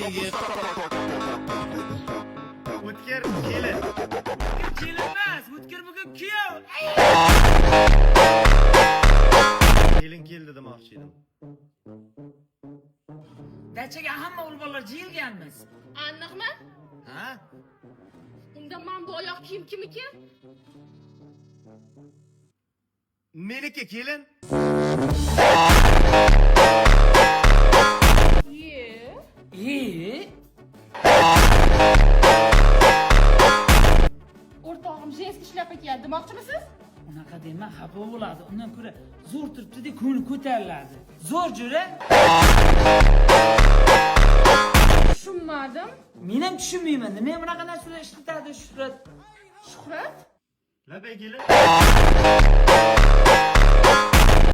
yigit. O'tkir kelin. Kelin emas, o'tkir bugun kuyov. Kelin keldi demoqchi edim. Dachaga hamma o'g'il jiyilganmiz. Aniqmi? Ha? Unda men bu oyoq kiyim kimniki? Meniki kelin. O'rtog'im jenski shlapa kiyadi demoqchimisiz? Unaqa dema, xafa bo'ladi. Undan ko'ra zo'r turibdi-da, ko'ngli ko'tariladi. Zo'r jo'ra. Tushunmadim. Men ham tushunmayman. Nima bunaqa narsalar ishlatadi Shuhrat? Shuhrat? Labay kelin.